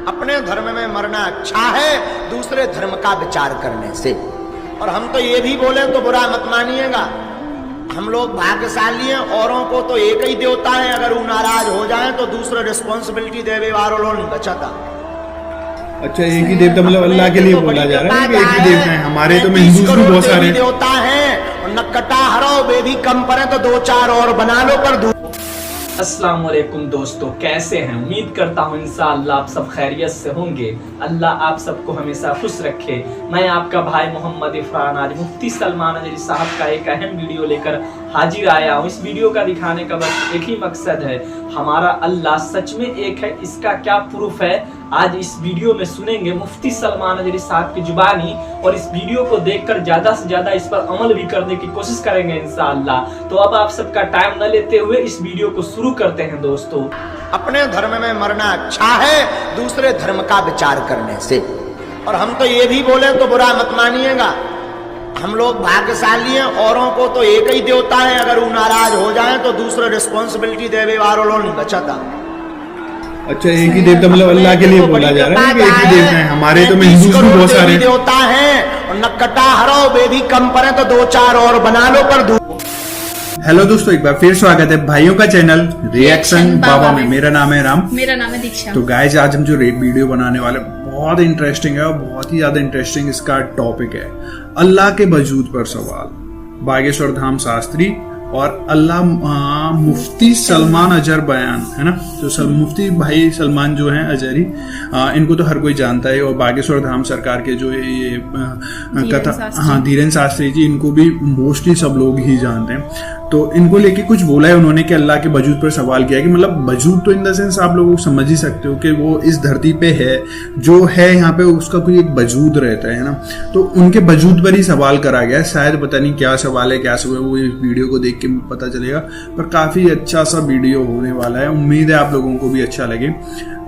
अपने धर्म में मरना अच्छा है दूसरे धर्म का विचार करने से। और हम तो ये भी बोले तो बुरा मत मानिएगा, हम लोग भाग्यशाली हैं, औरों को तो एक ही देवता है, अगर वो नाराज हो जाए तो दूसरे रिस्पॉन्सिबिलिटी देवे वालों नहीं बचाता। अच्छा, एक ही देवता मतलब अल्लाह के लिए बोला जा रहा है कि एक ही देवता है। हमारे तो हिंदू में बहुत सारे देवता हैं और नक्कटा हरो वे भी कम पड़े तो दो चार और बना लो पर अस्सलाम वालेकुम दोस्तों, कैसे हैं? उम्मीद करता हूँ इंशाअल्लाह आप सब खैरियत से होंगे। अल्लाह आप सबको हमेशा खुश रखे। मैं आपका भाई मोहम्मद इरफान आज मुफ्ती सलमान अजहरी साहब का एक अहम वीडियो लेकर हाजिर आया हूँ। इस वीडियो का दिखाने का बस एक ही मकसद है, हमारा अल्लाह सच में एक है, इसका क्या प्रूफ है आज इस वीडियो में सुनेंगे मुफ्ती सलमान अजहरी साहब की जुबानी। और इस वीडियो को देखकर ज्यादा से ज्यादा इस पर अमल भी करने की कोशिश करेंगे इंशाअल्लाह। तो अब आप सबका टाइम न लेते हुए इस वीडियो को शुरू करते हैं दोस्तों। अपने धर्म में मरना अच्छा है दूसरे धर्म का विचार करने से। और हम तो ये भी बोले तो बुरा मत मानिएगा, हम लोग भाग्यशाली हैं, औरों को तो एक ही देवता है, अगर वो नाराज हो जाए तो दूसरे रिस्पॉन्सिबिलिटी देवे वालों नहीं बचाता। अच्छा, एक ही देवता मतलब अल्लाह के लिए बोला जा रहा है कि एक ही देवता है। हमारे तो हिंदू में बहुत सारे देवता हैं और नक्कटा हरो वे भी कम पड़े तो दो चार और बना लो पर हेलो दोस्तों, एक बार फिर स्वागत है भाइयों का चैनल रिएक्शन बाबा में। मेरा नाम है राम। मेरा नाम है दीक्षा। तो गाइस, आज हम जो वीडियो बनाने वाले बहुत इंटरेस्टिंग है और बहुत ही ज्यादा इंटरेस्टिंग इसका टॉपिक है अल्लाह के वजूद पर सवाल। बागेश्वर धाम शास्त्री और अल्लाह मुफ्ती सलमान अजहर बयान है ना। तो मुफ्ती भाई सलमान जो हैं अजहरी, इनको तो हर कोई जानता है। और बागेश्वर धाम सरकार के जो ये कथा धीरेन शास्त्री जी, इनको भी मोस्टली सब लोग ही जानते हैं। तो इनको लेके कुछ बोला है उन्होंने कि अल्लाह के वजूद पर सवाल किया कि मतलब वजूद तो इन द सेंस आप लोग समझ ही सकते हो कि वो इस धरती पे है, जो है यहाँ पे उसका कोई एक वजूद रहता है ना। तो उनके वजूद पर ही सवाल करा गया है। शायद पता नहीं क्या सवाल है, क्या सवाल है, वो इस वीडियो को देख के पता चलेगा। पर काफी अच्छा सा वीडियो होने वाला है, उम्मीद है आप लोगों को भी अच्छा लगे।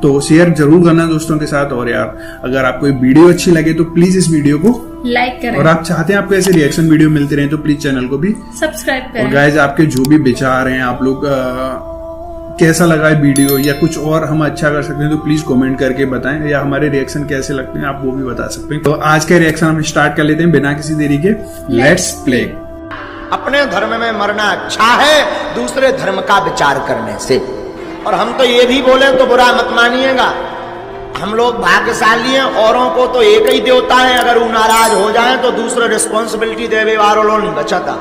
तो शेयर जरूर करना दोस्तों के साथ। और यार, अगर आपको ये वीडियो अच्छी लगे तो प्लीज इस वीडियो को लाइक करें, और आप चाहते हैं आपको ऐसे रिएक्शन वीडियो मिलते रहे तो प्लीज चैनल को भी सब्सक्राइब करें। और गाइस, आपके जो भी विचार हैं, आप लोग कैसा लगा है वीडियो या कुछ और हम अच्छा कर सकते हैं तो प्लीज कमेंट करके बताएं, या हमारे रिएक्शन कैसे लगते हैं आप वो भी बता सकते हैं। तो आज का रिएक्शन हम स्टार्ट कर लेते हैं बिना किसी देरी के। Let's play. अपने धर्म में मरना अच्छा है दूसरे धर्म का विचार करने से। और हम तो ये भी बोले तो बुरा मत मानिएगा, हम लोग भाग्यशाली हैं, औरों को तो एक ही देवता है, अगर वो नाराज हो जाए तो दूसरे रिस्पॉन्सिबिलिटी देवे वालों नहीं बचाता।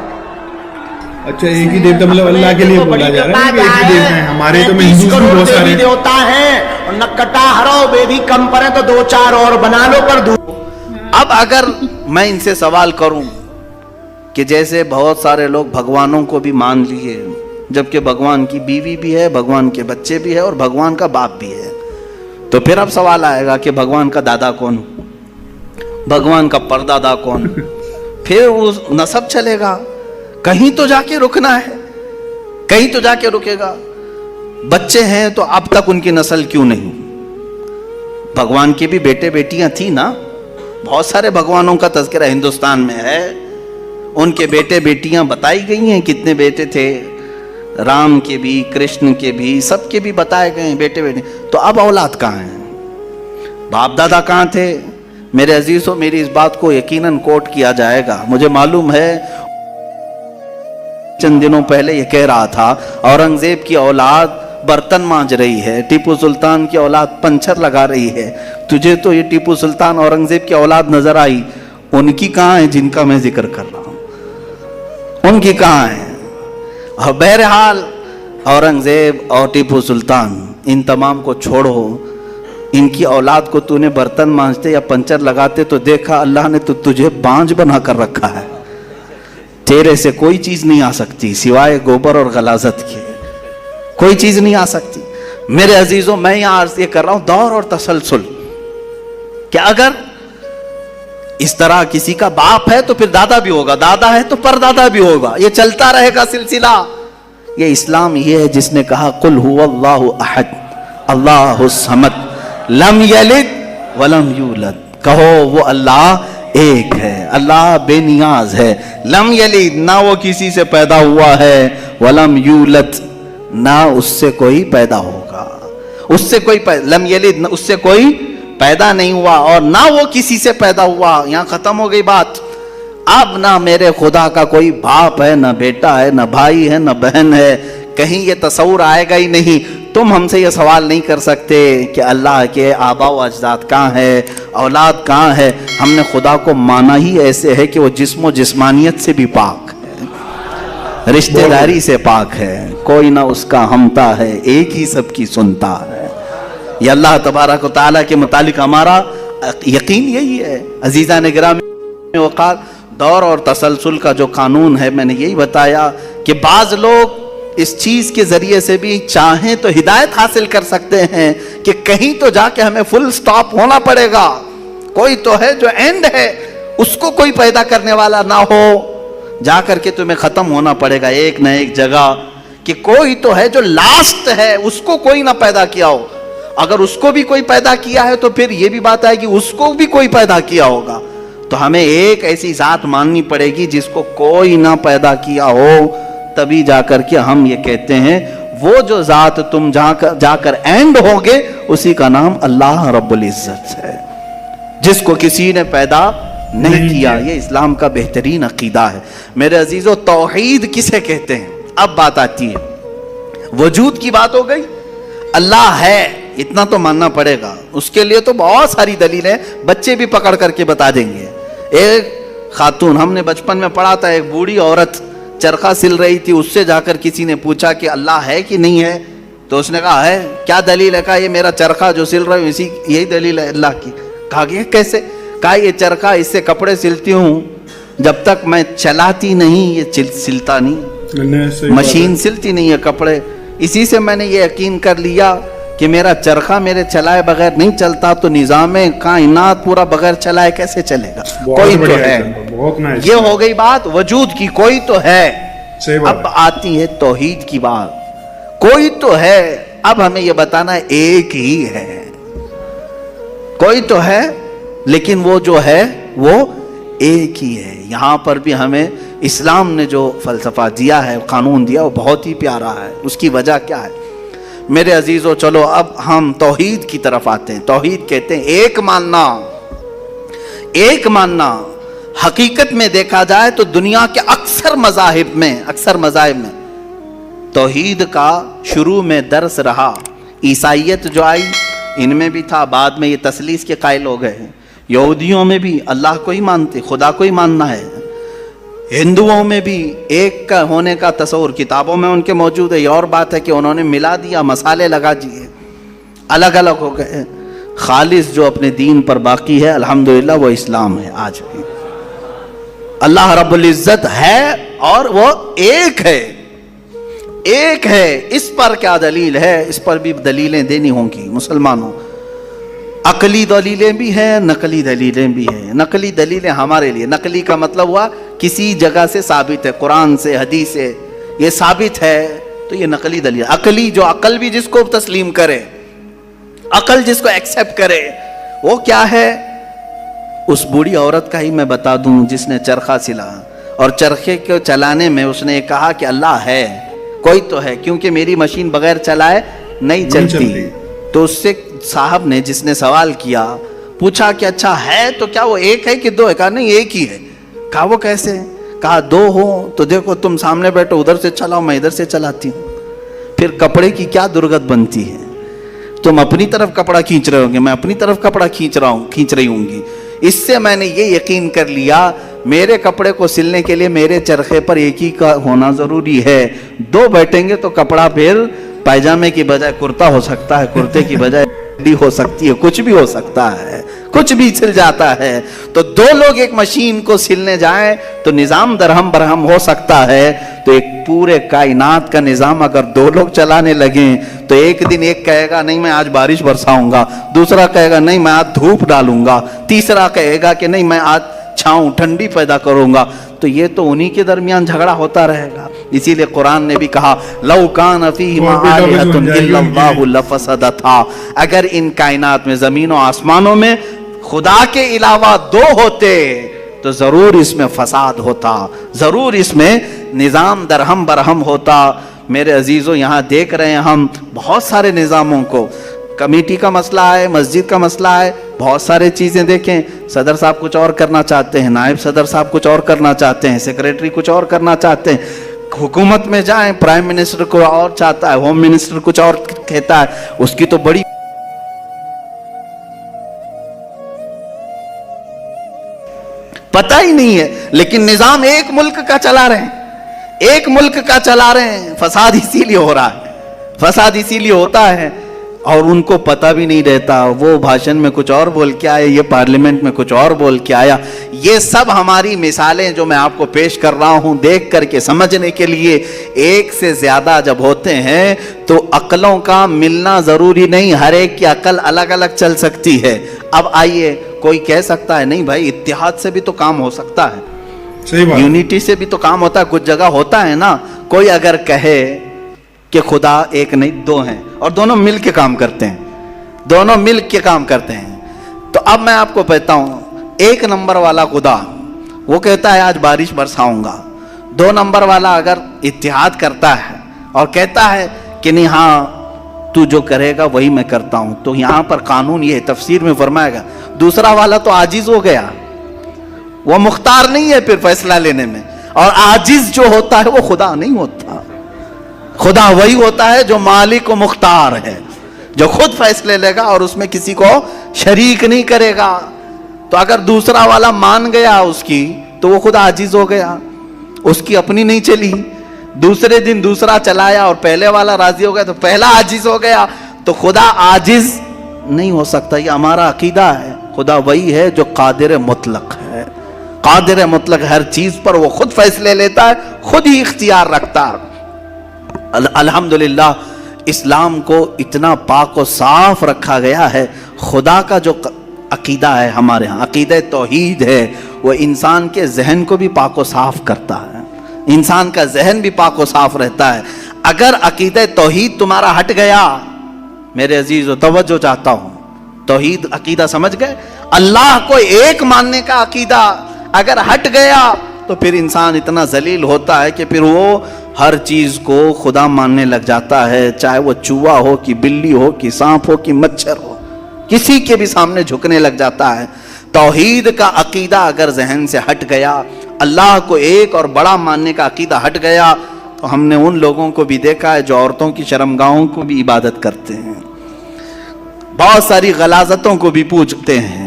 अच्छा, एक ही देवता मतलब अल्लाह के लिए बोला जा रहा है कि एक ही देवता है। हमारे तो हिंदू में बहुत सारे देवता हैं और नक्कटा हरो वे भी कम पड़े तो दो चार और बना लो पर अब अगर मैं इनसे सवाल करूं कि जैसे बहुत सारे लोग भगवानों को भी मान लिए, जबकि भगवान की बीवी भी है, भगवान के बच्चे भी है और भगवान का बाप भी है, तो फिर अब सवाल आएगा कि भगवान का दादा कौन, भगवान का परदादा कौन? फिर वो नसब चलेगा, कहीं तो जाके रुकना है, कहीं तो जाके रुकेगा। बच्चे हैं तो अब तक उनकी नस्ल क्यों नहीं? भगवान के भी बेटे बेटियां थी ना, बहुत सारे भगवानों का तज़किरा हिंदुस्तान में है, उनके बेटे बेटियां बताई गई हैं, कितने बेटे थे, राम के भी, कृष्ण के भी, सबके भी बताए गए बेटे बेटे। तो अब औलाद कहाँ है? बाप दादा कहाँ थे? मेरे अजीजों, मेरी इस बात को यकीनन कोट किया जाएगा। मुझे मालूम है चंद दिनों पहले ये कह रहा था औरंगजेब की औलाद बर्तन मांज रही है, टीपू सुल्तान की औलाद पंचर लगा रही है। तुझे तो ये टीपू सुल्तान औरंगजेब की औलाद नजर आई, उनकी कहाँ है जिनका मैं जिक्र कर रहा हूं? उनकी कहाँ है? और बहरहाल औरंगजेब और टीपू सुल्तान, इन तमाम को छोड़ो, इनकी औलाद को तूने बर्तन मांजते या पंचर लगाते तो देखा अल्लाह ने तो तुझे बांझ बना कर रखा है। तेरे से कोई चीज नहीं आ सकती सिवाय गोबर और गलाजत के, कोई चीज नहीं आ सकती। मेरे अजीजों, मैं यहाँ अर्ज ये कर रहा हूं दौर और तसलसल, क्या अगर इस तरह किसी का बाप है तो फिर दादा भी होगा, दादा है तो परदादा भी होगा, ये चलता रहेगा सिलसिला। ये इस्लाम ये है जिसने कहा कुल हुवल्लाहु अहद अल्लाहुस समद लम यलिद वलम यूलद। कहो वो अल्लाह एक है, अल्लाह बेनियाज है। लम यलिद, ना वो किसी से पैदा हुआ है, वलम यूलद, ना उससे कोई पैदा होगा, उससे कोई लम यलिद, उससे कोई پیدا نہیں ہوا اور نہ وہ کسی سے پیدا ہوا. یہاں ختم ہو گئی بات. اب نہ میرے خدا کا کوئی باپ ہے، نہ بیٹا ہے، نہ بھائی ہے، نہ بہن ہے. کہیں یہ تصور آئے گا ہی نہیں. تم ہم سے یہ سوال نہیں کر سکتے کہ اللہ کے آبا و اجداد کہاں ہے، اولاد کہاں ہے. ہم نے خدا کو مانا ہی ایسے ہے کہ وہ جسم و جسمانیت سے بھی پاک ہے، رشتہ داری سے پاک ہے، کوئی نہ اس کا ہمتا ہے، ایک ہی سب کی سنتا ہے. یہ اللہ تبارک و تعالیٰ کے متعلق ہمارا یقین یہی ہے. عزیزان گرامی وقار، دور اور تسلسل کا جو قانون ہے، میں نے یہی بتایا کہ بعض لوگ اس چیز کے ذریعے سے بھی چاہیں تو ہدایت حاصل کر سکتے ہیں کہ کہیں تو جا کے ہمیں فل سٹاپ ہونا پڑے گا. کوئی تو ہے جو اینڈ ہے، اس کو کوئی پیدا کرنے والا نہ ہو، جا کر کے تمہیں ختم ہونا پڑے گا ایک نہ ایک جگہ. کہ کوئی تو ہے جو لاسٹ ہے، اس کو کوئی نہ پیدا کیا ہو. اگر اس کو بھی کوئی پیدا کیا ہے تو پھر یہ بھی بات ہے کہ اس کو بھی کوئی پیدا کیا ہوگا. تو ہمیں ایک ایسی ذات ماننی پڑے گی جس کو کوئی نہ پیدا کیا ہو. تبھی جا کر کے ہم یہ کہتے ہیں وہ جو ذات تم جا کر اینڈ ہوگے اسی کا نام اللہ رب العزت ہے، جس کو کسی نے پیدا نہیں کیا. یہ اسلام کا بہترین عقیدہ ہے. میرے عزیزو، توحید کسے کہتے ہیں؟ اب بات آتی ہے. وجود کی بات ہو گئی، اللہ ہے اتنا تو ماننا پڑے گا. اس کے لیے تو بہت ساری دلیلیں بچے بھی پکڑ کر کے بتا دیں گے. ایک خاتون، ہم نے بچپن میں پڑھا تھا، ایک بوڑھی عورت چرخہ سل رہی تھی. اس سے جا کر کسی نے پوچھا کہ اللہ ہے کہ نہیں ہے؟ تو اس نے کہا ہے. کیا دلیل ہے؟ کہا یہ میرا چرخہ جو سل رہا ہوں اسی یہی دلیل ہے اللہ کی. کہا کہ کیسے؟ کہا یہ چرخہ، اس سے کپڑے سلتی ہوں، جب تک میں چلاتی نہیں یہ سلتا نہیں. مشین سلتی نہیں ہے کپڑے. اسی سے میں نے یہ یقین کر لیا کہ میرا چرخہ میرے چلائے بغیر نہیں چلتا، تو نظام کائنات پورا بغیر چلائے کیسے چلے گا؟ کوئی تو ہے. یہ ہو گئی بات وجود کی، کوئی تو ہے. اب آتی ہے توحید کی بات. کوئی تو ہے، اب ہمیں یہ بتانا ہے ایک ہی ہے. کوئی تو ہے لیکن وہ جو ہے وہ ایک ہی ہے. یہاں پر بھی ہمیں اسلام نے جو فلسفہ دیا ہے، قانون دیا، وہ بہت ہی پیارا ہے. اس کی وجہ کیا ہے میرے عزیزو؟ چلو اب ہم توحید کی طرف آتے ہیں. توحید کہتے ہیں ایک ماننا. ایک ماننا حقیقت میں دیکھا جائے تو دنیا کے اکثر مذاہب میں توحید کا شروع میں درس رہا. عیسائیت جو آئی ان میں بھی تھا، بعد میں یہ تثلیث کے قائل ہو گئے. یہودیوں میں بھی اللہ کو ہی مانتے، خدا کو ہی ماننا ہے. ہندوؤں میں بھی ایک کا ہونے کا تصور کتابوں میں ان کے موجود ہے. یہ اور بات ہے کہ انہوں نے ملا دیا، مسالے لگا دیے، الگ الگ ہو گئے. خالص جو اپنے دین پر باقی ہے الحمدللہ وہ اسلام ہے. آج بھی اللہ رب العزت ہے اور وہ ایک ہے. ایک ہے. اس پر کیا دلیل ہے؟ اس پر بھی دلیلیں دینی ہوں گی مسلمانوں. عقلی دلیلیں بھی ہیں، نقلی دلیلیں بھی ہیں. نقلی دلیلیں ہمارے لیے، نقلی کا مطلب ہوا کسی جگہ سے ثابت ہے، قرآن سے، حدیث سے یہ ثابت ہے تو یہ نقلی دلیل. عقلی جو عقل بھی جس کو تسلیم کرے، عقل جس کو ایکسیپٹ کرے، وہ کیا ہے؟ اس بوڑھی عورت کا ہی میں بتا دوں جس نے چرخہ سلا اور چرخے کو چلانے میں اس نے کہا کہ اللہ ہے، کوئی تو ہے، کیونکہ میری مشین بغیر چلائے نہیں چلتی. تو اس سے صاحب نے جس نے سوال کیا پوچھا کہ اچھا ہے تو کیا وہ ایک ہے کہ دو ہے؟ کہا نہیں ایک ہی ہے. کہا وہ کیسے؟ کہا دو ہو تو دیکھو تم سامنے بیٹھو، ادھر سے چلاؤ، میں ادھر سے چلاتی ہوں. پھر کپڑے کی کیا درگت بنتی ہے؟ تم اپنی طرف کپڑا کھینچ رہے ہوں گے، میں اپنی طرف کپڑا کھینچ رہی ہوں گی. اس سے میں نے یہ یقین کر لیا میرے کپڑے کو سلنے کے لیے میرے چرخے پر ایک ہی کا ہونا ضروری ہے. دو بیٹھیں گے تو کپڑا پھر پائجامے کی بجائے کرتا ہو سکتا ہے، کرتے کی بجائے ہو سکتی ہے، کچھ بھی ہو سکتا ہے، کچھ بھی سل جاتا ہے. تو دو لوگ ایک مشین کو سلنے جائیں تو نظام درہم برہم ہو سکتا ہے. تو ایک پورے کائنات کا نظام اگر دو لوگ چلانے لگیں تو ایک دن ایک کہے گا نہیں میں آج بارش برساؤں گا، دوسرا کہے گا نہیں میں آج دھوپ ڈالوں گا، تیسرا کہے گا کہ نہیں میں آج چھاؤں ٹھنڈی پیدا کروں گا. تو یہ تو انہی کے درمیان جھگڑا ہوتا رہے گا. اسی لیے قرآن نے بھی کہا لو کان فیہما آلہۃ الا اللہ لفسدتا، اگر ان کائنات میں زمین و آسمانوں میں خدا کے علاوہ دو ہوتے تو ضرور اس میں فساد ہوتا، ضرور اس میں نظام درہم برہم ہوتا. میرے عزیزوں یہاں دیکھ رہے ہیں ہم بہت سارے نظاموں کو. कमेटी का मसला है, मस्जिद का मसला है, बहुत सारे चीज़ें देखें, सदर साहब कुछ और करना चाहते हैं, नायब सदर साहब कुछ और करना चाहते हैं, सेक्रेटरी कुछ और करना चाहते हैं, हुकूमत में जाएं, प्राइम मिनिस्टर को और चाहता है, होम मिनिस्टर कुछ और कहता है, उसकी तो बड़ी पता ही नहीं है, लेकिन निजाम एक मुल्क का चला रहे हैं, एक मुल्क का चला रहे हैं। फसाद इसीलिए हो रहा है, फसाद इसीलिए होता है और उनको पता भी नहीं रहता। वो भाषण में कुछ और बोल के आए, ये पार्लियामेंट में कुछ और बोल के आया। ये सब हमारी मिसालें जो मैं आपको पेश कर रहा हूं, देख करके समझने के लिए। एक से ज्यादा जब होते हैं तो अक्लों का मिलना जरूरी नहीं, हर एक की अक्ल अलग अलग चल सकती है। अब आइए, कोई कह सकता है नहीं भाई इत्तेहाद से भी तो काम हो सकता है, सही बात, यूनिटी से भी तो काम होता है, कुछ जगह होता है ना। कोई अगर कहे कि खुदा एक नहीं दो हैं और दोनों मिल के काम करते हैं, दोनों मिल के काम करते हैं, तो अब मैं आपको कहता हूं, एक नंबर वाला खुदा वो कहता है आज बारिश बरसाऊंगा, 2 नंबर वाला अगर इत्तेहाद करता है और कहता है कि नहीं हाँ तू जो करेगा वही मैं करता हूं, तो यहां पर कानून ये तफसीर में फरमाएगा, दूसरा वाला तो आजिज हो गया, वो मुख्तार नहीं है फिर फैसला लेने में। और आजिज जो होता है वो खुदा नहीं होता, खुदा वही होता है जो मालिक व मुख्तार है, जो खुद फैसले लेगा और उसमें किसी को शरीक नहीं करेगा। तो अगर दूसरा वाला मान गया उसकी, तो वो खुद आजिज हो गया, उसकी अपनी नहीं चली। दूसरे दिन दूसरा चलाया और पहले वाला राजी हो गया तो पहला आजिज हो गया, तो खुदा आजिज नहीं हो सकता। ये हमारा अकीदा है, खुदा वही है जो कादिर मुतलक है, कादिर मुतलक, हर चीज पर वो खुद फैसले लेता है, खुद ही इख्तियार रखता है। अल्हम्दुलिल्लाह इस्लाम को इतना पाक और साफ रखा गया है। खुदा का जो अकीदा है हमारे यहाँ, अकीदा तौहीद है, वो इंसान के जहन को भी पाक और साफ करता है, इंसान का जहन भी पाक और साफ रहता है। अगर अकीदा तौहीद तुम्हारा हट गया, मेरे अजीज तवज्जो चाहता हूँ, तौहीद अकीदा समझ गए, अल्लाह को एक मानने का अकीदा अगर हट गया तो फिर इंसान इतना जलील होता है कि फिर वो हर चीज को खुदा मानने लग जाता है, चाहे वो चूहा हो कि बिल्ली हो कि सांप हो कि मच्छर हो, किसी के भी सामने झुकने लग जाता है। तौहीद का अकीदा अगर जहन से हट गया, अल्लाह को एक और बड़ा मानने का अकीदा हट गया, तो हमने उन लोगों को भी देखा है जो औरतों की शर्मगाहों को भी इबादत करते हैं, बहुत सारी गलाजतों को भी पूछते हैं।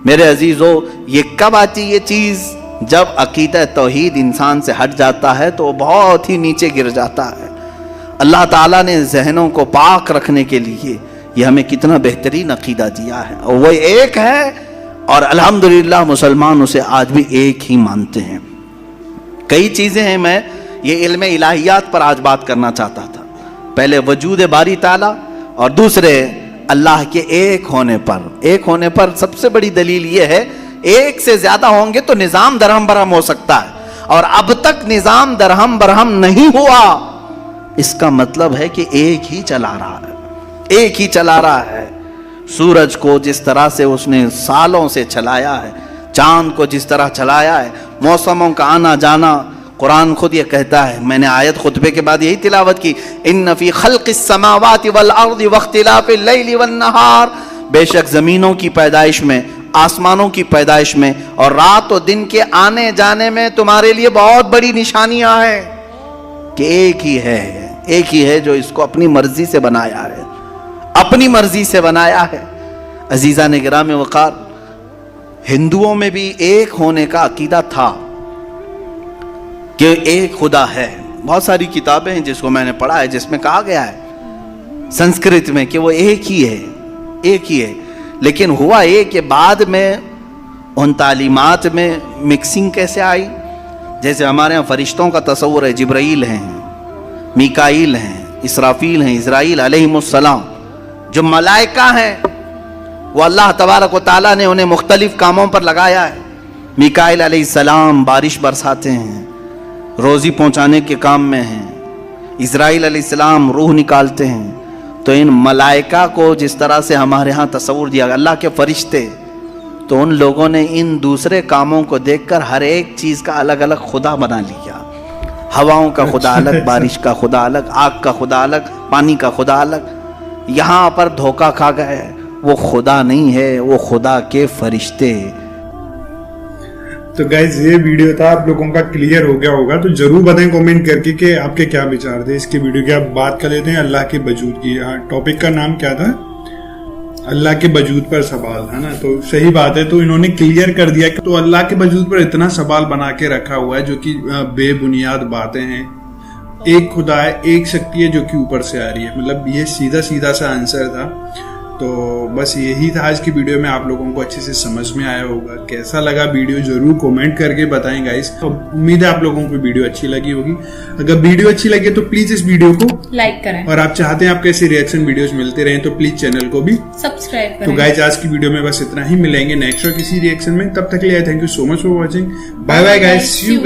मेरे अजीजों, ये कब आती ये चीज? जब अकीदा तौहीद इंसान से हट जाता है तो बहुत ही नीचे गिर जाता है। अल्लाह ताला ने जहनों को पाक रखने के लिए ये हमें कितना बेहतरीन अकीदा दिया है, और वो एक है, और अल्हम्दुलिल्लाह मुसलमान उसे आज भी एक ही मानते हैं। कई चीजें हैं, मैं ये इल्म इलाहियात पर आज बात करना चाहता था। पहले वजूद बारी ताला और दूसरे अल्लाह के एक होने पर। एक होने पर सबसे बड़ी दलील ये है, एक से ज्यादा होंगे तो निजाम दरहम बरहम हो सकता है, और अब तक निजाम दरहम बरहम नहीं हुआ, इसका मतलब है कि एक ही चला रहा है, एक ही चला रहा है। सूरज को जिस तरह से उसने सालों से चलाया है, चांद को जिस तरह चलाया है, मौसमों का आना जाना, कुरान खुद ये कहता है, मैंने आयत खुतबे के बाद यही तिलावत की, इन्न फी खल्क़िस समावाति वल अर्दि वख्तिलाफिल लैलि वन नहार, बेशक जमीनों की पैदाइश में, आसमानों की पैदाइश में और रात और दिन के आने जाने में तुम्हारे लिए बहुत बड़ी निशानियां हैं कि एक ही है जो इसको अपनी मर्जी से बनाया है, अपनी मर्जी से बनाया है। अजीजा ने गिराम वकार, हिंदुओं में भी एक होने का अकीदा था कि एक खुदा है। बहुत सारी किताबें हैं जिसको मैंने पढ़ा है जिसमें कहा गया है संस्कृत में कि वो एक ही है, एक ही है। लेकिन हुआ ये कि बाद में उन तालीमात में मिक्सिंग कैसे आई। जैसे हमारे यहाँ फरिश्तों का तस्वुर है, जिब्राइल हैं, मीकाईल हैं, इसराफील हैं, इज़राइल अलैहिमुस्सलाम, जो मलाइका हैं वो अल्लाह तबारक व तआला ने उन्हें मुख्तलिफ कामों पर लगाया है। मीकाईल अलैहिस्सलाम बारिश बरसाते हैं, रोज़ी पहुँचाने के काम में हैं, इज़राइल अलैहिस्सलाम रूह निकालते हैं। तो इन मलाइका को जिस तरह से हमारे यहाँ तस्वुर दिया गया, अल्लाह के फरिश्ते, तो उन लोगों ने इन दूसरे कामों को देखकर हर एक चीज़ का अलग अलग खुदा बना लिया। हवाओं का खुदा अलग, बारिश का खुदा अलग, आग का खुदा अलग, पानी का खुदा अलग। यहाँ पर धोखा खा गए, वो खुदा नहीं है, वो खुदा के फरिश्ते हैं। तो गाइज ये वीडियो था, आप लोगों का क्लियर हो गया होगा, तो जरूर बताएं कमेंट करके कि आपके क्या विचार थे इसके वीडियो के। आप बात कर लेते हैं अल्लाह के वजूद की। टॉपिक का नाम क्या था? अल्लाह के वजूद पर सवाल, है ना। तो सही बात है, तो इन्होंने क्लियर कर दिया कि तो अल्लाह के वजूद पर इतना सवाल बना के रखा हुआ है जो कि बेबुनियाद बातें हैं। एक खुदा है, एक शक्ति है जो कि ऊपर से आ रही है, मतलब ये सीधा सीधा सा आंसर था। तो बस यही था आज की वीडियो में, आप लोगों को अच्छे से समझ में आया होगा। कैसा लगा वीडियो जरूर कमेंट करके बताएं गाइस। तो उम्मीद है आप लोगों को वीडियो अच्छी लगी होगी। अगर वीडियो अच्छी लगे तो प्लीज इस वीडियो को लाइक करें, और आप चाहते हैं आपके ऐसे रिएक्शन वीडियोस मिलते रहें तो प्लीज चैनल को भी सब्सक्राइब करें। तो गाइस आज की वीडियो में बस इतना ही, मिलेंगे नेक्स्ट और किसी रिएक्शन में। तब तक के लिए thank you so much for watching. Bye bye guys, see you.